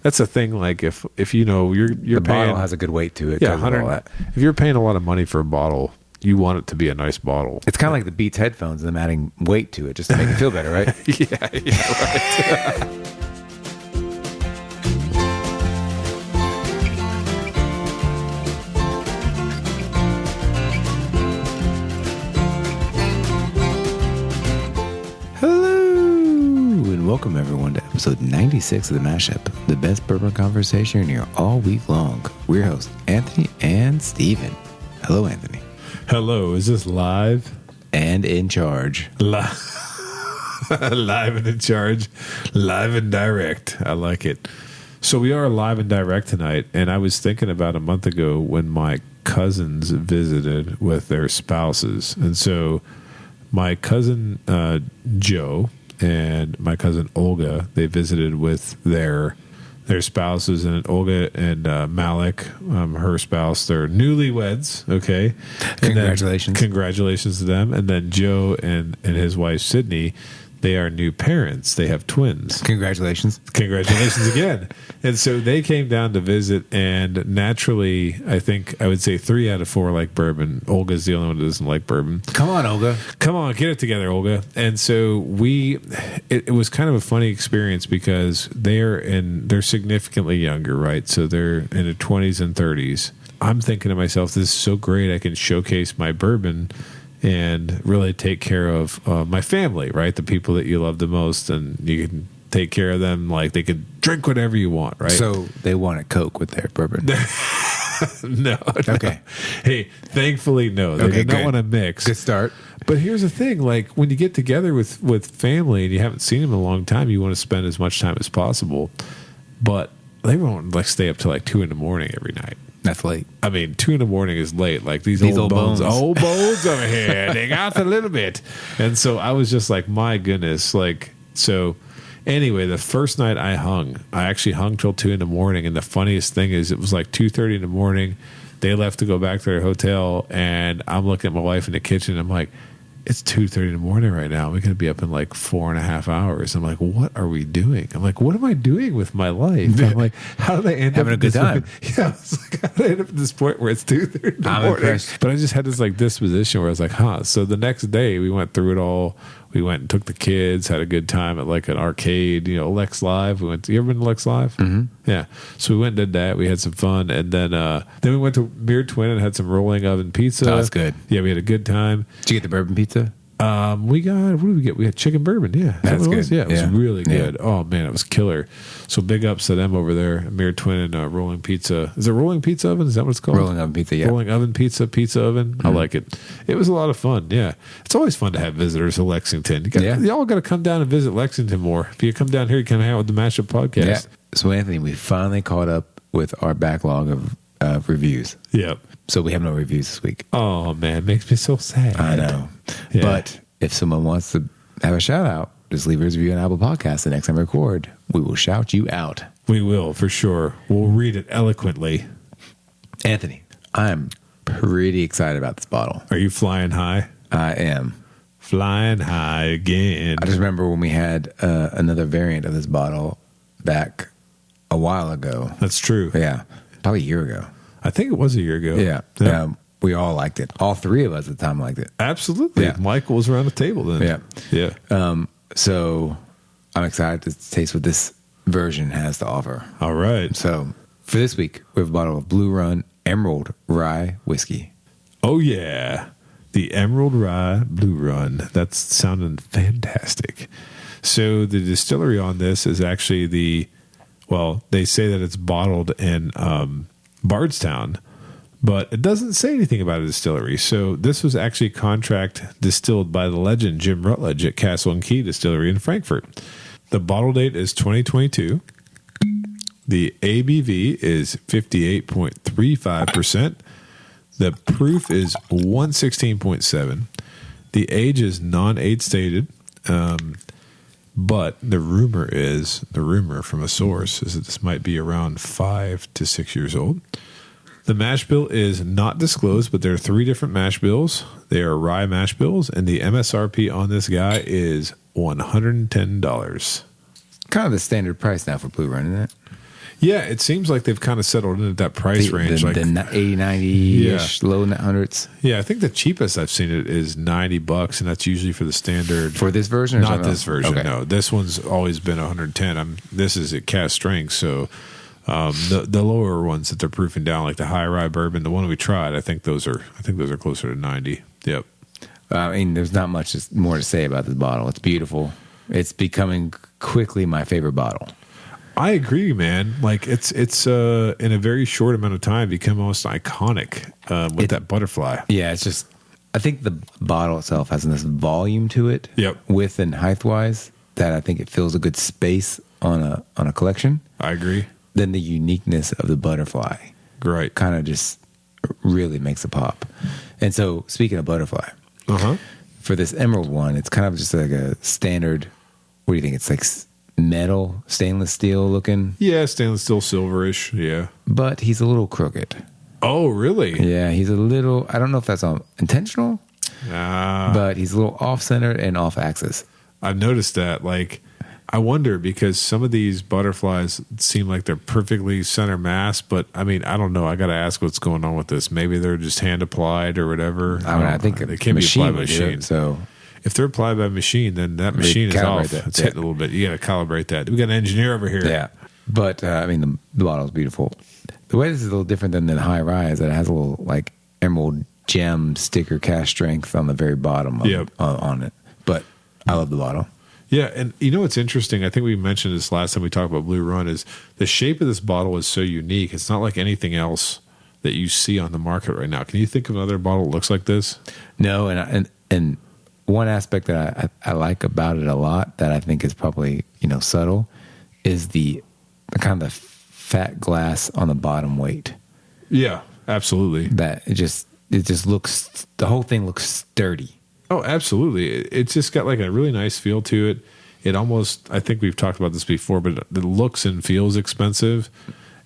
that's a thing. Like if you know you're the paying, bottle has a good weight to it. yeah, 100. If you're paying a lot of money for a bottle, you want it to be a nice bottle. It's kind of like the Beats headphones and them adding weight to it just to make it feel better, right? yeah, right. Welcome everyone to episode 96 of The Mashup, the best bourbon conversation you're here all week long. We're hosts Anthony and Steven. Hello, Anthony. Hello, is this live? And in charge. Live and in charge. Live and direct. I like it. So we are live and direct tonight, and I was thinking about a month ago when my cousins visited with their spouses. And so my cousin Joe and my cousin Olga, they visited with their spouses, and Olga and Malik, her spouse, they're newlyweds. Okay, Congratulations! Congratulations to them. And then Joe and his wife Sydney, they are new parents. They have twins. Congratulations Again. And so they came down to visit, and naturally, I think I would say 3 out of 4 like bourbon. Olga's the only one that doesn't like bourbon. Come on, Olga. Come on, get it together, Olga. And so it was kind of a funny experience because they're significantly younger, right? So they're in their 20s and 30s. I'm thinking to myself, this is so great. I can showcase my bourbon and really take care of my family, right? The people that you love the most, and you can take care of them like they could drink whatever you want, right? So they wanted Coke with their bourbon. No. Okay. Hey, thankfully, no. They did not want to mix. Good start. But here's the thing: like when you get together with family and you haven't seen them in a long time, you want to spend as much time as possible. But they won't like stay up till like 2 a.m. every night. That's late. I mean, 2 a.m. is late. Like these old bones over here, they got a little bit. And so I was just like, my goodness. Like, so anyway, the first night I actually hung till 2 a.m. And the funniest thing is it was like 2:30 a.m. They left to go back to their hotel. And I'm looking at my wife in the kitchen. And I'm like, it's 2:30 a.m. right now. We're going to be up in like 4.5 hours. I'm like, what are we doing? I'm like, what am I doing with my life? I'm like, how did I end having up a good time? Yeah, I was like, how did I end up at this point where it's 2:30 in the morning? Impressed. But I just had this like disposition where I was like, So the next day we went through it all. We went and took the kids, had a good time at like an arcade, Lex Live. You ever been to Lex Live? Mm-hmm. Yeah. So we went and did that. We had some fun. And then we went to Mirrored Twin and had some rolling oven pizza. Oh, that's good. Yeah, we had a good time. Did you get the bourbon pizza? What did we get? We had chicken bourbon. Yeah. That's good. Yeah, it was really good. Yeah. Oh man, it was killer. So big ups to them over there. Mirrored Twin and Rolling Pizza. Is it Rolling Pizza Oven? Is that what it's called? Rolling oven pizza, yeah. Rolling oven pizza oven. Mm-hmm. I like it. It was a lot of fun. Yeah. It's always fun to have visitors to Lexington. Y'all got to come down and visit Lexington more. If you come down here, you can hang out with the Mashup Podcast. Yeah. So Anthony, we finally caught up with our backlog of reviews. Yep. So we have no reviews this week. Oh man, makes me so sad. I know. Yeah. But if someone wants to have a shout out, just leave a review on Apple Podcasts. The next time we record, we will shout you out. We will, for sure. We'll read it eloquently. Anthony, I'm pretty excited about this bottle. Are you flying high? I am. Flying high again. I just remember when we had another variant of this bottle back a while ago. That's true. Yeah. Probably a year ago. I think it was a year ago. Yeah. We all liked it. All 3 of us at the time liked it. Absolutely. Yeah. Michael was around the table then. Yeah. Yeah. So I'm excited to taste what this version has to offer. All right. So for this week, we have a bottle of Run Emerald Rye Whiskey. Oh, yeah. The Emerald Rye Blue Run. That's sounding fantastic. So the distillery on this is actually they say that it's bottled in Bardstown, but it doesn't say anything about a distillery. So this was actually contract distilled by the legend Jim Rutledge at Castle and Key Distillery in Frankfurt. The bottle date is 2022. The ABV is 58.35%. The proof is 116.7. The age is non-age stated. But the rumor from a source is that this might be around 5 to 6 years old. The mash bill is not disclosed, but there are 3 different mash bills. They are rye mash bills, and the MSRP on this guy is $110. Kind of the standard price now for Blue Run, isn't it? Yeah, it seems like they've kind of settled in at that price range. The 80, 90-ish, low hundreds. Yeah, I think the cheapest I've seen it is $90, and that's usually for the standard. For this version? Not this version, okay. No. This one's always been 110. This is at cask strength, so the lower ones that they're proofing down, like the high rye bourbon, the one we tried, I think those are closer to 90. Yep. I mean, there's not much more to say about this bottle. It's beautiful. It's becoming quickly my favorite bottle. I agree, man. Like it's in a very short amount of time become almost iconic with that butterfly. Yeah, it's just I think the bottle itself has this volume to it. Yep. Width and height wise, that I think it fills a good space on a collection. I agree. Then the uniqueness of the butterfly, right, kind of just really makes a pop. And so, speaking of butterfly, for this emerald one, it's kind of just like a standard. What do you think? It's like metal, stainless steel looking. Yeah, stainless steel, silverish. Yeah, but he's a little crooked. Oh, really? Yeah, he's a little. I don't know if that's intentional, but he's a little off center and off axis. I've noticed that. Like, I wonder because some of these butterflies seem like they're perfectly center mass, but I mean, I don't know. I got to ask what's going on with this. Maybe they're just hand applied or whatever. I think they can't be applied by machine. So if they're applied by machine, then that machine is off. It's hitting a little bit. You got to calibrate that. We got an engineer over here. Yeah, but I mean, the bottle's beautiful. The way this is a little different than the high rye is that it has a little like emerald gem sticker cask strength on the very bottom on it. But I love the bottle. Yeah, and you know what's interesting? I think we mentioned this last time we talked about Blue Run is the shape of this bottle is so unique. It's not like anything else that you see on the market right now. Can you think of another bottle that looks like this? No, and one aspect that I like about it a lot that I think is probably subtle is the kind of the fat glass on the bottom weight. Yeah, absolutely. That it just looks, the whole thing looks sturdy. Oh, absolutely. It's just got like a really nice feel to it. It almost, I think we've talked about this before, but it looks and feels expensive.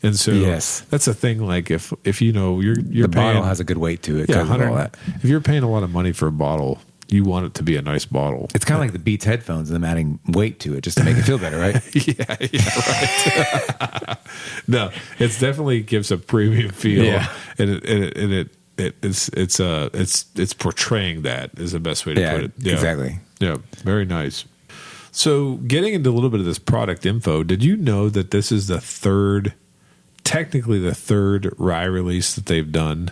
And so that's the thing. Like if you're the paying, bottle has a good weight to it. Yeah, all that. If you're paying a lot of money for a bottle, you want it to be a nice bottle. It's kind of like the Beats headphones and them adding weight to it just to make it feel better, right? Yeah, right. No, it definitely gives a premium feel. Yeah. And it's portraying that is the best way to put it. Yeah, exactly. Yeah, very nice. So getting into a little bit of this product info, did you know that this is technically the third rye release that they've done?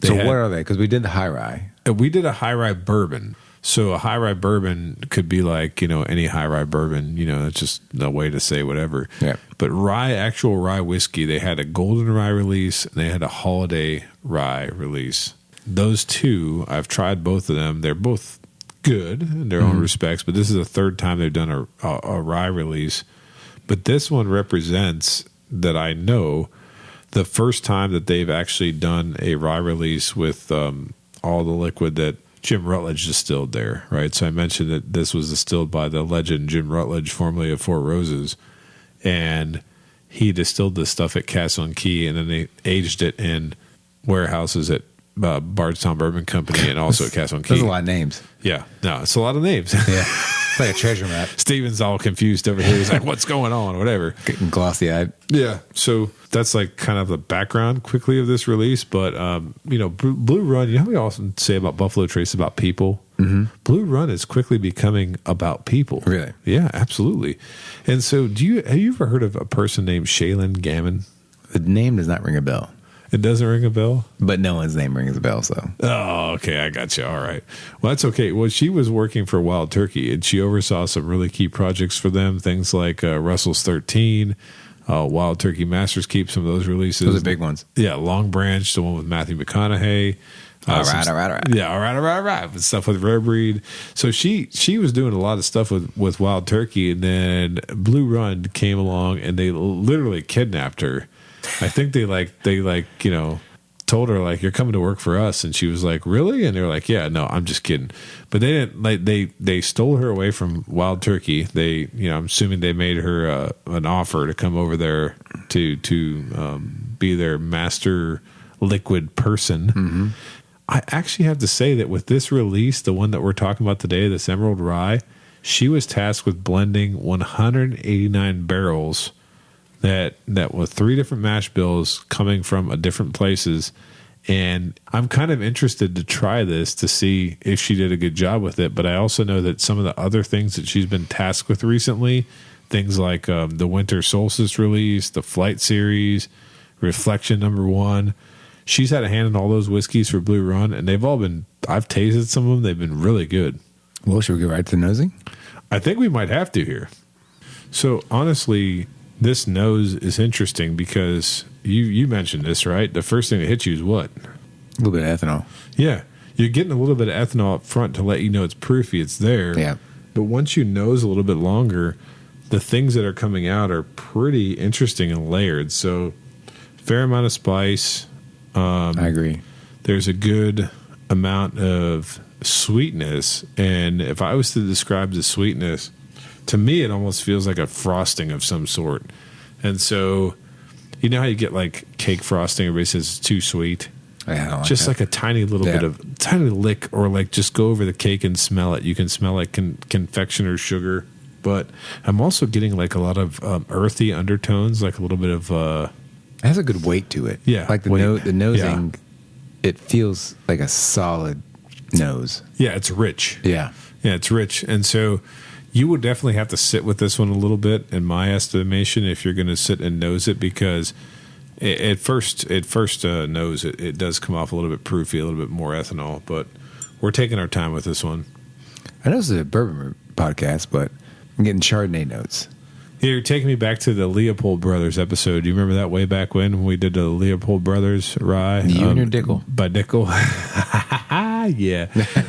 What are they? Because we did the high rye. We did a high rye bourbon. So a high rye bourbon could be like, any high rye bourbon, it's just a way to say whatever. Yeah. But actual rye whiskey, they had a golden rye release and they had a holiday rye release. Those two, I've tried both of them. They're both good in their own respects, but this is the third time they've done a rye release. But this one represents that I know the first time that they've actually done a rye release with all the liquid that Jim Rutledge distilled there, right? So I mentioned that this was distilled by the legend Jim Rutledge, formerly of Four Roses, and he distilled this stuff at Castle and Key, and then they aged it in warehouses at Bardstown Bourbon Company and also at Castle and Key. There's a lot of names. Yeah, no, it's a lot of names. Yeah, it's like a treasure map. Steven's all confused over here. He's like, "What's going on?" Whatever. Getting glossy-eyed. Yeah, so that's like kind of the background quickly of this release. But Blue Run. You know how we often say about Buffalo Trace about people. Mm-hmm. Blue Run is quickly becoming about people. Really? Yeah, absolutely. And so, have you ever heard of a person named Shaylin Gammon? The name does not ring a bell. It doesn't ring a bell? But no one's name rings a bell, so. Oh, okay. I got you. All right. Well, that's okay. Well, she was working for Wild Turkey, and she oversaw some really key projects for them, things like Russell's 13, Wild Turkey Masters Keep, some of those releases. Those are big ones. Yeah, Long Branch, the one with Matthew McConaughey. All right. Yeah, all right. But stuff with Rare Breed. So she was doing a lot of stuff with Wild Turkey, and then Blue Run came along, and they literally kidnapped her. I think they told her like, "You're coming to work for us," and she was like, "Really?" And they were like, "Yeah, no, I'm just kidding." But they didn't they stole her away from Wild Turkey. I'm assuming they made her an offer to come over there to be their master liquid person. Mm-hmm. I actually have to say that with this release, the one that we're talking about today, this Emerald Rye, she was tasked with blending 189 barrels that with 3 different mash bills coming from different places. And I'm kind of interested to try this to see if she did a good job with it. But I also know that some of the other things that she's been tasked with recently, things like the Winter Solstice release, the Flight Series, Reflection #1, she's had a hand in all those whiskeys for Blue Run, and they've all been, I've tasted some of them, they've been really good. Well, should we go right to the nosing? I think we might have to here. So honestly, this nose is interesting because you mentioned this, right? The first thing that hits you is what? A little bit of ethanol. Yeah. You're getting a little bit of ethanol up front to let you know it's proofy, it's there. Yeah. But once you nose a little bit longer, the things that are coming out are pretty interesting and layered. So fair amount of spice. I agree. There's a good amount of sweetness. And if I was to describe the sweetness, to me, it almost feels like a frosting of some sort. And so, you know how you get like cake frosting? Everybody says it's too sweet. Yeah, I don't just like a tiny little bit of tiny lick, or like just go over the cake and smell it. You can smell like confectioner's sugar. But I'm also getting like a lot of earthy undertones, like a little bit of. It has a good weight to it. Yeah, like the nosing. Yeah. It feels like a solid nose. Yeah, it's rich. Yeah, it's rich, and so. You would definitely have to sit with this one a little bit, in my estimation, if you're going to sit and nose it, because at first nose it does come off a little bit proofy, a little bit more ethanol. But we're taking our time with this one. I know this is a bourbon podcast, but I'm getting Chardonnay notes. Yeah, you're taking me back to the Leopold Brothers episode. Do you remember that way back when we did the Leopold Brothers rye? You and your Dickel. By Dickel. Yeah.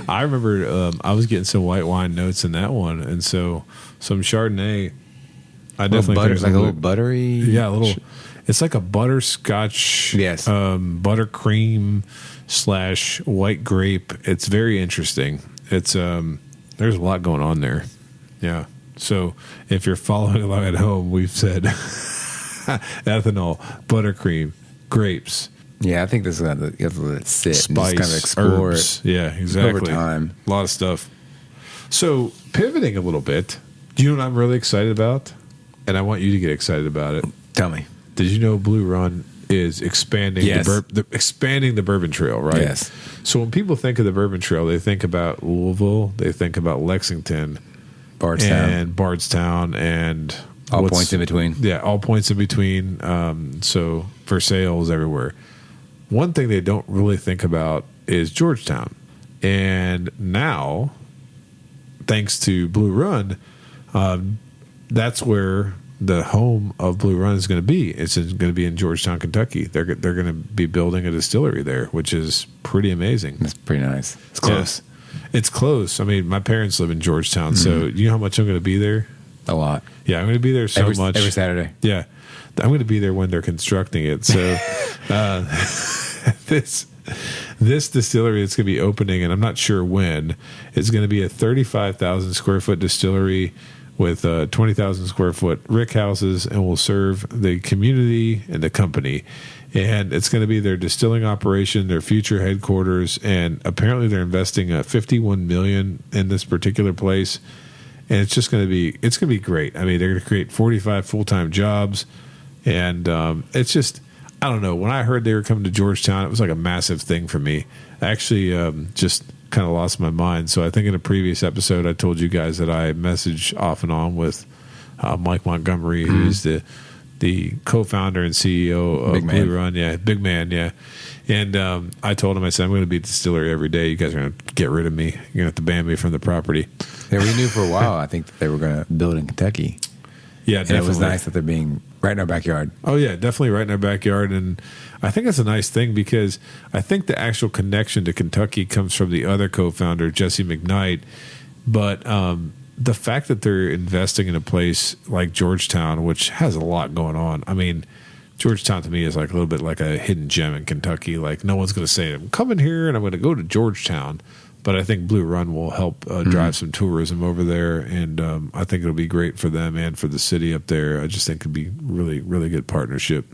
I remember I was getting some white wine notes in that one. And so some Chardonnay. I definitely think like a little buttery. Yeah, a little. It's like a butterscotch. Yes. Buttercream / white grape. It's very interesting. It's there's a lot going on there. Yeah. So if you're following along at home, we've said ethanol, buttercream, grapes. Yeah, I think this is going to let it sit. Spice, and just kind of explore herbs. It. Yeah, exactly. Over time. A lot of stuff. So pivoting a little bit, do you know what I'm really excited about? And I want you to get excited about it. Tell me. Did you know Blue Run is expanding expanding the Bourbon Trail, right? Yes. So when people think of the Bourbon Trail, they think about Louisville, they think about Lexington, Bardstown, and all points in between. Yeah, all points in between. So for sales everywhere. One thing they don't really think about is Georgetown. And now, thanks to Blue Run, that's where the home of Blue Run is going to be. It's going to be in Georgetown, Kentucky. They're going to be building a distillery there, which is pretty amazing. That's pretty nice. It's close. Yeah, it's close. I mean, my parents live in Georgetown, so you know how much I'm going to be there? A lot. Yeah, I'm going to be there so much. Every Saturday. Yeah. I'm going to be there when they're constructing it. So this distillery that's going to be opening, and I'm not sure when, is going to be a 35,000 square foot distillery with 20,000 square foot rick houses, and will serve the community and the company. And it's going to be their distilling operation, their future headquarters, and apparently they're investing $51 million in this particular place. And it's just going to be great. I mean, they're going to create 45 full-time jobs. And it's just, I don't know. When I heard they were coming to Georgetown, it was like a massive thing for me. I actually just kind of lost my mind. So I think in a previous episode, I told you guys that I message off and on with Mike Montgomery, who's the co-founder and CEO of Blue Run. Yeah, big man, yeah. And I told him, I said, I'm going to be at the distillery every day. You guys are going to get rid of me. You're going to have to ban me from the property. Yeah, we knew for a while, I think, that they were going to build in Kentucky. Yeah, definitely. And it was nice that they're being right in our backyard. Oh, yeah, definitely right in our backyard. And I think that's a nice thing because I think the actual connection to Kentucky comes from the other co-founder, Jesse McKnight. But the fact that they're investing in a place like Georgetown, which has a lot going on. I mean, Georgetown to me is like a little bit like a hidden gem in Kentucky. Like no one's going to say, I'm coming here and I'm going to go to Georgetown. But I think Blue Run will help drive some tourism over there, and I think it'll be great for them and for the city up there. I just think it'd be really, really good partnership.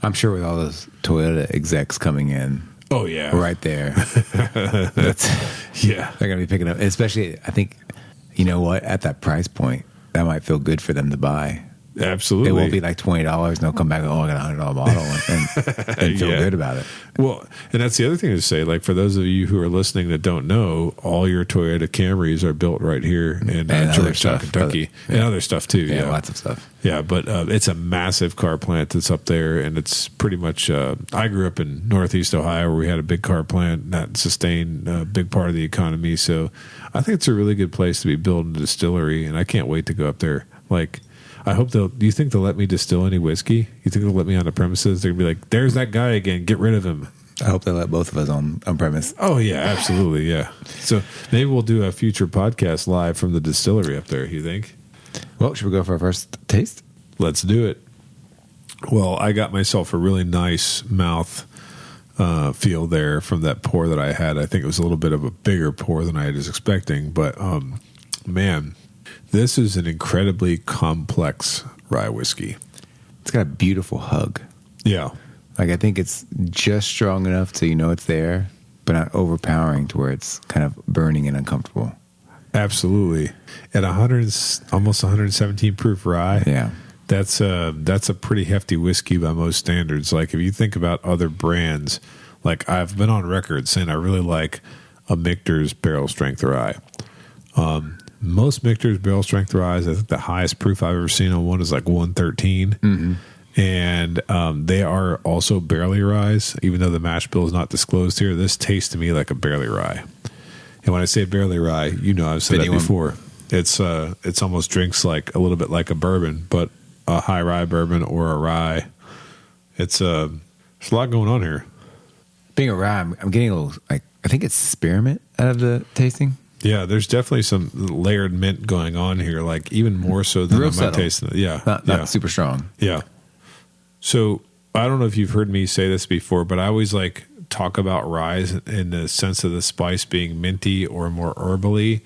I'm sure with all those Toyota execs coming in. Oh, yeah. Right there. Yeah. They're going to be picking up. Especially, I think, you know what? At that price point, that might feel good for them to buy. Absolutely. It won't be like $20 and they'll come back and, I got $100 bottle and feel good about it. Well, and that's the other thing to say, like for those of you who are listening that don't know, all your Toyota Camrys are built right here in Georgetown, Kentucky. And other stuff too. Yeah, lots of stuff. Yeah, but it's a massive car plant that's up there, and it's pretty much, I grew up in Northeast Ohio where we had a big car plant that sustained a big part of the economy. So I think it's a really good place to be building a distillery, and I can't wait to go up there. Like, I hope do you think they'll let me distill any whiskey? You think they'll let me on the premises? They'll be like, there's that guy again, get rid of him. I hope they let both of us on premise. Oh, yeah, absolutely, yeah. So maybe we'll do a future podcast live from the distillery up there, you think? Well, should we go for our first taste? Let's do it. Well, I got myself a really nice mouth feel there from that pour that I had. I think it was a little bit of a bigger pour than I was expecting, but man, this is an incredibly complex rye whiskey. It's got a beautiful hug. Yeah. Like, I think it's just strong enough so you know it's there, but not overpowering to where it's kind of burning and uncomfortable. Absolutely. At almost 117 proof rye. Yeah. That's a pretty hefty whiskey by most standards. Like, if you think about other brands, like I've been on record saying I really like a Michter's barrel strength rye. Most Michter's barrel strength ryes, I think the highest proof I've ever seen on one is like 113. Mm-hmm. And they are also barley ryes, even though the mash bill is not disclosed here. This tastes to me like a barley rye. And when I say barley rye, I've said that before. It's almost drinks like a little bit like a bourbon, but a high rye bourbon or a rye. There's a lot going on here. Being a rye, I'm getting a little, like, I think it's spearmint out of the tasting. Yeah, there's definitely some layered mint going on here, like even more so than I might taste. Yeah, not super strong. Yeah. So I don't know if you've heard me say this before, but I always like talk about rye in the sense of the spice being minty or more herbally,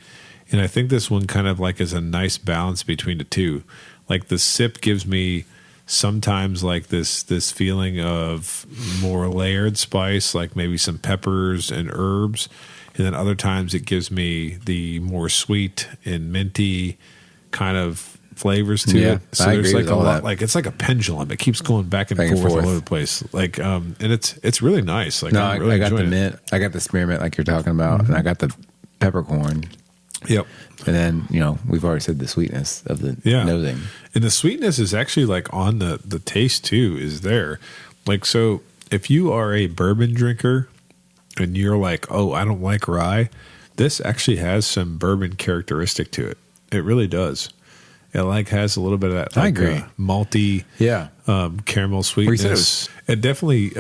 and I think this one kind of like is a nice balance between the two. Like the sip gives me sometimes like this feeling of more layered spice, like maybe some peppers and herbs. And then other times it gives me the more sweet and minty kind of flavors to it. So there's like a lot, like it's like a pendulum. It keeps going back and forth all over the place. Like, and it's really nice. Like, I got the mint, I got the spearmint, like you're talking about, and I got the peppercorn. Yep. And then we've already said the sweetness of the nosing, and the sweetness is actually like on the taste too. Is there, like, so if you are a bourbon drinker and you're like, oh, I don't like rye, this actually has some bourbon characteristic to it. It really does. It like has a little bit of that. Like, I agree. Malty, caramel sweetness. It definitely,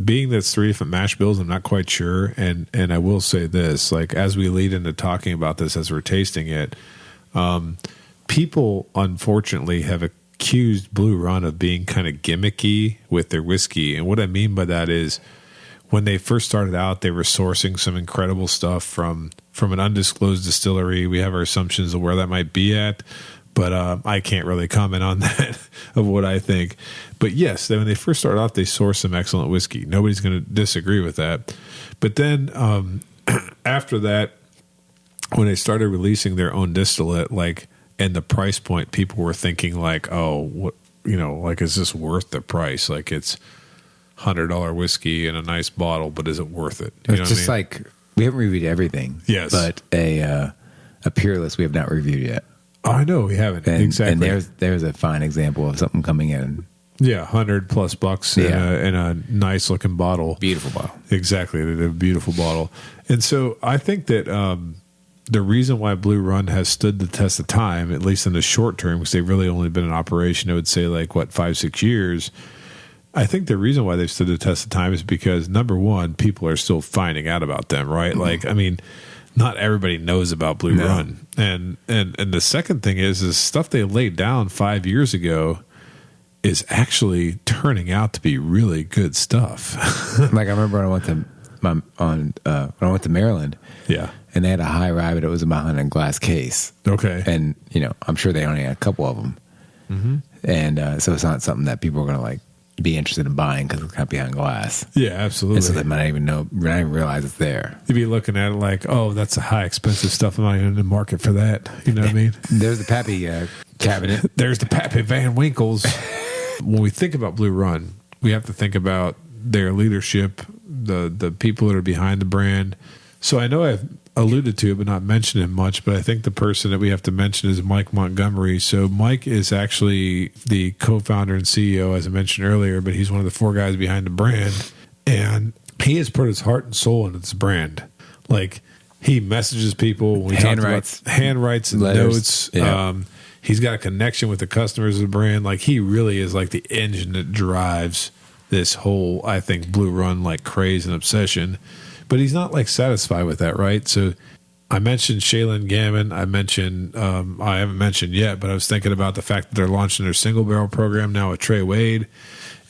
being that's 3 different mash bills, I'm not quite sure. And I will say this, like as we lead into talking about this, as we're tasting it, people unfortunately have accused Blue Run of being kind of gimmicky with their whiskey. And what I mean by that is, when they first started out, they were sourcing some incredible stuff from an undisclosed distillery. We have our assumptions of where that might be at, but I can't really comment on that of what I think. But yes, when they first started off, they sourced some excellent whiskey. Nobody's going to disagree with that. But then after that, when they started releasing their own distillate, like, and the price point, people were thinking like, oh, what, like, is this worth the price? Like, it's $100 whiskey in a nice bottle, but is it worth it? It's just like, we haven't reviewed everything. Yes. But a Peerless we have not reviewed yet. Oh, I know we haven't. Exactly. And there's a fine example of something coming in. Yeah, $100+ in a nice looking bottle. Beautiful bottle. Exactly. A beautiful bottle. And so I think that the reason why Blue Run has stood the test of time, at least in the short term, because they've really only been in operation, I would say, like, 5-6 years. I think the reason why they've stood the test of time is because, number one, people are still finding out about them, right? Mm-hmm. Like, I mean, not everybody knows about Blue Run. And the second thing is stuff they laid down 5 years ago is actually turning out to be really good stuff. Like, I remember when I went to Maryland. Yeah. And they had a high rye, but it was about in a glass case. Okay. And, I'm sure they only had a couple of them. Mm-hmm. And so it's not something that people are going to, like, be interested in buying because it's kind of behind glass. Yeah, absolutely. And so they might not even realize it's there. You'd be looking at it like, oh, that's a high expensive stuff. I'm not even in the market for that. You know what I mean? There's the Pappy cabinet. There's the Pappy Van Winkles. When we think about Blue Run, we have to think about their leadership, the people that are behind the brand. So I know I've alluded to it, but not mentioned it much. But I think the person that we have to mention is Mike Montgomery. So Mike is actually the co-founder and CEO, as I mentioned earlier, but he's one of the 4 guys behind the brand. And he has put his heart and soul into this brand. Like, he messages people when we talk about handwrites and notes. Yeah. He's got a connection with the customers of the brand. Like, he really is like the engine that drives this whole, I think, Blue Run like craze and obsession. But he's not like satisfied with that, right? So I mentioned Shaylin Gammon. I haven't mentioned yet, but I was thinking about the fact that they're launching their single barrel program now with Trey Wade.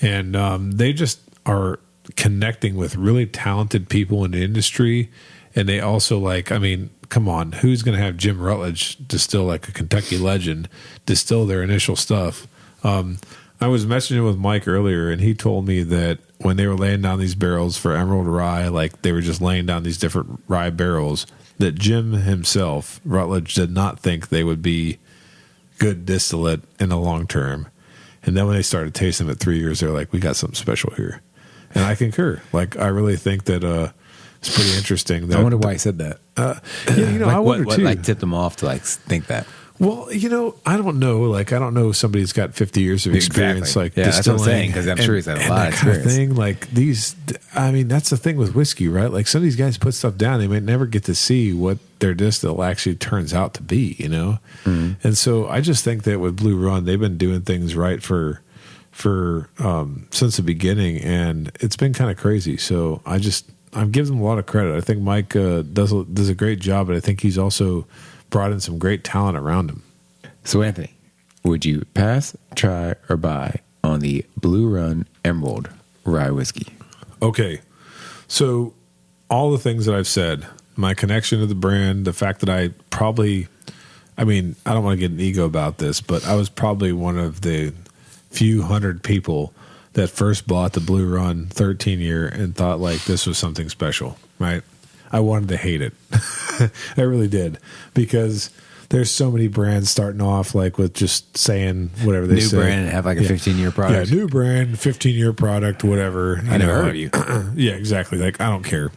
And they just are connecting with really talented people in the industry. And they also come on, who's going to have Jim Rutledge distill, like a Kentucky legend, distill their initial stuff? I was messaging with Mike earlier, and he told me that when they were laying down these barrels for Emerald Rye, like they were just laying down these different rye barrels, that Jim himself, Rutledge, did not think they would be good distillate in the long term. And then when they started tasting them at 3 years, they're like, we got something special here. And I concur. Like, I really think that it's pretty interesting. That, I wonder why he said that. I wonder what too. like tipped him off to like think that. Well, I don't know. Like, I don't know if somebody's got 50 years of experience. Exactly. Like, that's what I'm saying, because I'm sure he's had a lot of experience. Kind of thing. Like that's the thing with whiskey, right? Like, some of these guys put stuff down, they might never get to see what their distill actually turns out to be, Mm-hmm. And so I just think that with Blue Run, they've been doing things right for since the beginning, and it's been kind of crazy. So I'm giving them a lot of credit. I think Mike does a great job, but I think he's also brought in some great talent around him. So, Anthony, would you pass, try, or buy on the Blue Run Emerald Rye Whiskey? Okay. So, all the things that I've said, my connection to the brand, the fact that I don't want to get an ego about this, but I was probably one of the few hundred people that first bought the Blue Run 13 year and thought like this was something special, right? I wanted to hate it. I really did, because there's so many brands starting off like with just saying whatever they say. New brand and have like a 15-year product. Yeah, new brand, 15-year product, whatever. I never heard of you. Yeah, exactly. Like, I don't care.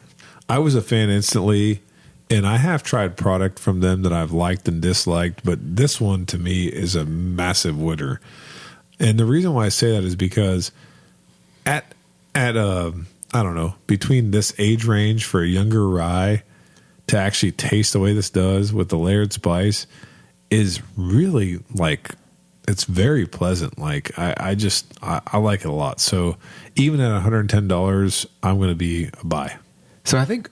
I was a fan instantly, and I have tried product from them that I've liked and disliked, but this one to me is a massive winner. And the reason why I say that is because at I don't know, between this age range for a younger rye to actually taste the way this does with the layered spice is really like, it's very pleasant. Like, I like it a lot. So even at $110, I'm going to be a buy. So I think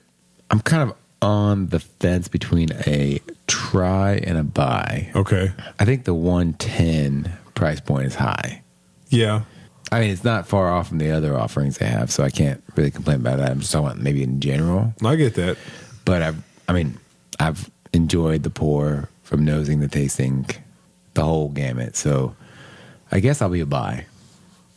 I'm kind of on the fence between a try and a buy. Okay. I think the 110 price point is high. Yeah. I mean, it's not far off from the other offerings they have, so I can't really complain about that. I'm just talking about maybe in general. I get that. But I've enjoyed the pour from nosing to tasting, the whole gamut. So I guess I'll be a buy.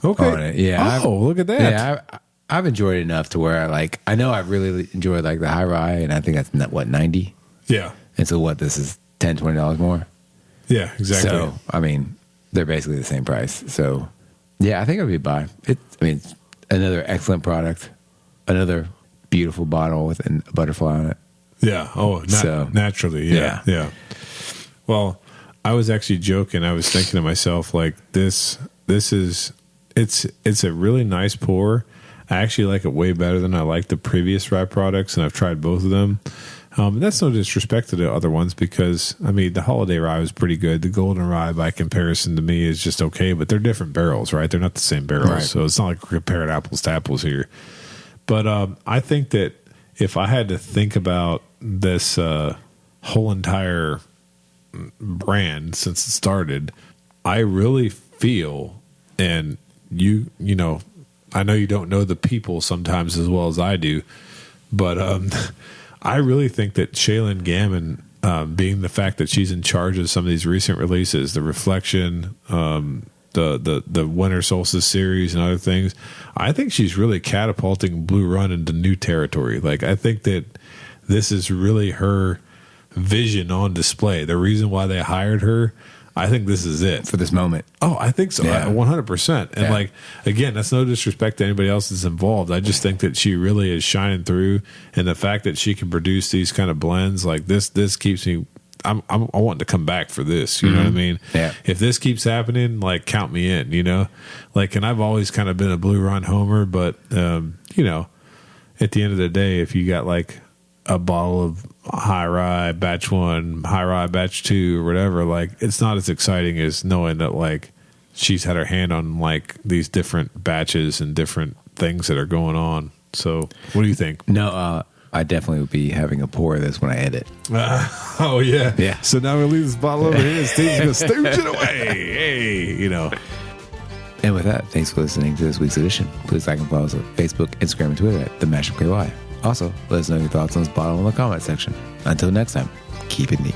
Okay. On it. Yeah. Look at that. Yeah. I've enjoyed it enough to where I know I've really enjoyed like the high rye, and I think that's what, 90? Yeah. And so this is $10, $20 more? Yeah, exactly. So, they're basically the same price. So, yeah, I think it would be a buy. It's another excellent product, another beautiful bottle with a butterfly on it. Yeah. Oh, naturally. Yeah. Yeah. Well, I was actually joking. I was thinking to myself, like, it's a really nice pour. I actually like it way better than I like the previous rye products, and I've tried both of them. That's no disrespect to the other ones, because the holiday rye was pretty good. The golden rye, by comparison to me, is just okay, but they're different barrels, right? They're not the same barrels, right. So it's not like we're comparing apples to apples here. But I think that if I had to think about this whole entire brand since it started, I really feel, and you know, I know you don't know the people sometimes as well as I do, but I really think that Shaylin Gammon, being the fact that she's in charge of some of these recent releases, the Reflection, the Winter Solstice series and other things, I think she's really catapulting Blue Run into new territory. Like, I think that this is really her vision on display. The reason why they hired her, I think this is it for this moment. Oh, I think so. 100%. And like, again, that's no disrespect to anybody else that's involved. I just think that she really is shining through, and the fact that she can produce these kind of blends like this keeps me. I want to come back for this. You know what I mean? Yeah. If this keeps happening, like, count me in. You know, like, and I've always kind of been a Blue Run homer, but you know, at the end of the day, if you got like a bottle of high rye batch 1, high rye batch 2, or whatever, like, it's not as exciting as knowing that like she's had her hand on like these different batches and different things that are going on. So what do you think? No, I definitely would be having a pour of this when I edit. Oh yeah. Yeah. So now we leave this bottle over here and Steve's gonna stooge it away. Hey, you know. And with that, thanks for listening to this week's edition. Please like and follow us on Facebook, Instagram, and Twitter at The Mashup KY. Also, let us know your thoughts on this bottle in the comment section. Until next time, keep it neat.